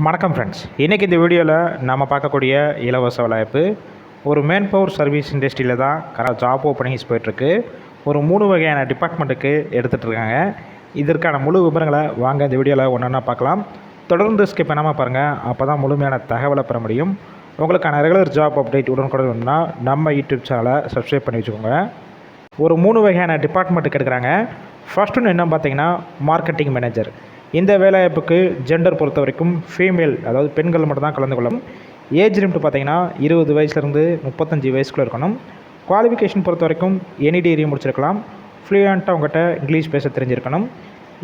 வணக்கம் ஃப்ரெண்ட்ஸ், இன்றைக்கி இந்த வீடியோவில் நம்ம பார்க்கக்கூடிய இலவச வாய்ப்பு ஒரு மேன் பவர் சர்வீஸ் இண்டஸ்ட்ரியில் தான் ஜாப் ஓப்பனிங்ஸ் போயிட்டுருக்கு. ஒரு 3 வகையான டிபார்ட்மெண்ட்டுக்கு எடுத்துகிட்ருக்காங்க. இதற்கான முழு விவரங்களை வாங்க இந்த வீடியோவில் ஒன்றா பார்க்கலாம். தொடர்ந்து ஸ்கிப் பண்ணாமல் பாருங்கள், அப்போ தான் முழுமையான தகவலை பெற முடியும். உங்களுக்கான ரெகுலர் ஜாப் அப்டேட் உடனுக்குடன் வேணும்னா நம்ம யூடியூப் சேனலை சப்ஸ்கிரைப் பண்ணி வச்சுக்கோங்க. ஒரு 3 வகையான டிபார்ட்மெண்ட்டுக்கு எடுக்கிறாங்க. ஃபர்ஸ்ட் ஒன்று என்ன பார்த்தீங்கன்னா மார்க்கெட்டிங் மேனேஜர். இந்த வேலைவாய்ப்புக்கு ஜெண்டர் பொறுத்த வரைக்கும் ஃபீமேல், அதாவது பெண்கள் மட்டும் தான் கலந்து கொள்ளும். ஏஜ் லிமிட் பார்த்தீங்கன்னா 20 வயசுலேருந்து 35 வயசுக்குள்ளே இருக்கணும். குவாலிஃபிகேஷன் பொறுத்த வரைக்கும் எனி டிகிரி முடிச்சிருக்கலாம். ஃப்ளூயண்ட்டாக உங்கள்கிட்ட இங்கிலீஷ் பேச தெரிஞ்சிருக்கணும்.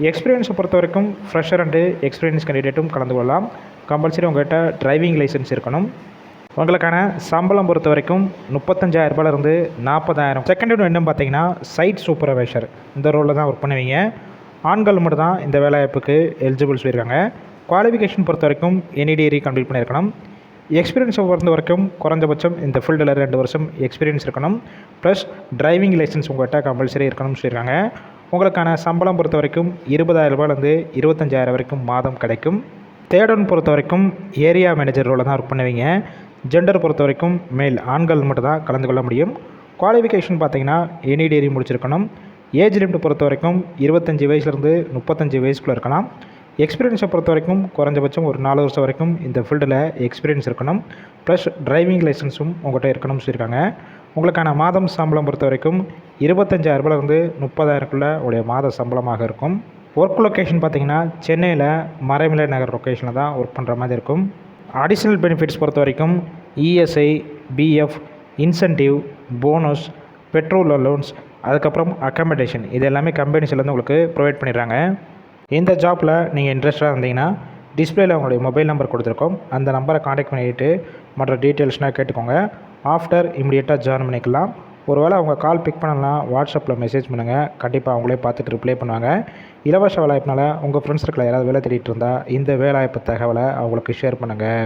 எக்ஸ்பீரியன்ஸை பொறுத்த வரைக்கும் ஃப்ரெஷர் அண்டு எக்ஸ்பீரியன்ஸ் கேண்டிடேட்டும் கலந்து கொள்ளலாம். கம்பல்சரி உங்கள்கிட்ட டிரைவிங் லைசன்ஸ் இருக்கணும். உங்களுக்கான சம்பளம் பொறுத்த வரைக்கும் 35,000 ரூபாயிலிருந்து 40,000. செகண்ட் ஒன்று என்ன பார்த்தீங்கன்னா சைட் சூப்பர்வைசர். இந்த ரோலில் தான் ஒர்க் பண்ணுவீங்க. ஆண்கள் மட்டும் தான் இந்த வேலைவாய்ப்புக்கு எலிஜிபிள் சொல்லியிருக்காங்க. குவாலிஃபிகேஷன் பொறுத்த வரைக்கும் எனி டிகிரி கம்ப்ளீட் பண்ணியிருக்கணும். எக்ஸ்பீரியன்ஸை பொறுத்த வரைக்கும் குறைஞ்சபட்சம் இந்த ஃபீல்டில் 2 வருஷம் எக்ஸ்பீரியன்ஸ் இருக்கணும். ப்ளஸ் டிரைவிங் லைசன்ஸ் உங்கள்கிட்ட கம்பல்சரி இருக்கணும்னு சொல்லியிருக்காங்க. உங்களுக்கான சம்பளம் பொறுத்த வரைக்கும் 20,000 ரூபாயிலேருந்து 25,000 வரைக்கும் மாதம் கிடைக்கும். தேர்ட் ஒன் பொறுத்த வரைக்கும் ஏரியா மேனேஜர் ரோலில் தான் ஒர்க் பண்ணுவீங்க. ஜெண்டர் பொறுத்த வரைக்கும் மேல், ஆண்கள் மட்டும் தான் கலந்து கொள்ள முடியும். குவாலிஃபிகேஷன் பார்த்தீங்கன்னா எனி டிகிரி முடிச்சிருக்கணும். ஏஜ் லிமிட் பொறுத்த வரைக்கும் 25 வயசுலேருந்து 35 வயசுக்குள்ளே இருக்கலாம். எக்ஸ்பீரியன்ஸை பொறுத்த வரைக்கும் குறைஞ்சபட்சம் ஒரு 4 வருஷம் வரைக்கும் இந்த ஃபீல்டில் எக்ஸ்பீரியன்ஸ் இருக்கணும். ப்ளஸ் டிரைவிங் லைசன்ஸும் உங்கள்கிட்ட இருக்கணும்னு சொல்லியிருக்காங்க. உங்களுக்கான மாதம் சம்பளம் பொறுத்த வரைக்கும் 25,000 ரூபாயிலிருந்து 30,000க்குள்ளே உடைய மாத சம்பளமாக இருக்கும். ஒர்க் லொக்கேஷன் பார்த்திங்கன்னா சென்னையில் மறைமலை நகர் லொக்கேஷனில் தான் ஒர்க் பண்ணுற மாதிரி இருக்கும். அடிஷ்னல் பெனிஃபிட்ஸ் பொறுத்த வரைக்கும் ESI, PF, incentive, bonus, petrol allowance, அதுக்கப்புறம் அக்காமடேஷன், இது எல்லாமே கம்பெனிஸ்லேருந்து உங்களுக்கு ப்ரொவைட் பண்ணிடுறாங்க. இந்த ஜாப்பில் நீங்கள் இன்ட்ரெஸ்டாக இருந்தீங்கன்னா டிஸ்பிளேயில் உங்களுடைய மொபைல் நம்பர் கொடுத்துருக்கோம். அந்த நம்பரை காண்டாக்ட் பண்ணிவிட்டு மற்ற டீட்டெயில்ஸ்னால் கேட்டுக்கோங்க. ஆஃப்டர் இமிடியேட்டாக ஜாயின் பண்ணிக்கலாம். ஒருவேளை அவங்க கால் பிக் பண்ணலாம், வாட்ஸ்அப்பில் மெசேஜ் பண்ணுங்கள். கண்டிப்பாக அவங்களே பார்த்துட்டு ரிப்ளை பண்ணுவாங்க. இலவச வேலைவாய்ப்புனால உங்கள் ஃப்ரெண்ட்ஸ் சர்க்கிளில் யாராவது வேலை தேடிட்டு இருந்தால் இந்த வேலைவாய்ப்பு தகவலை அவங்களுக்கு ஷேர் பண்ணுங்கள்.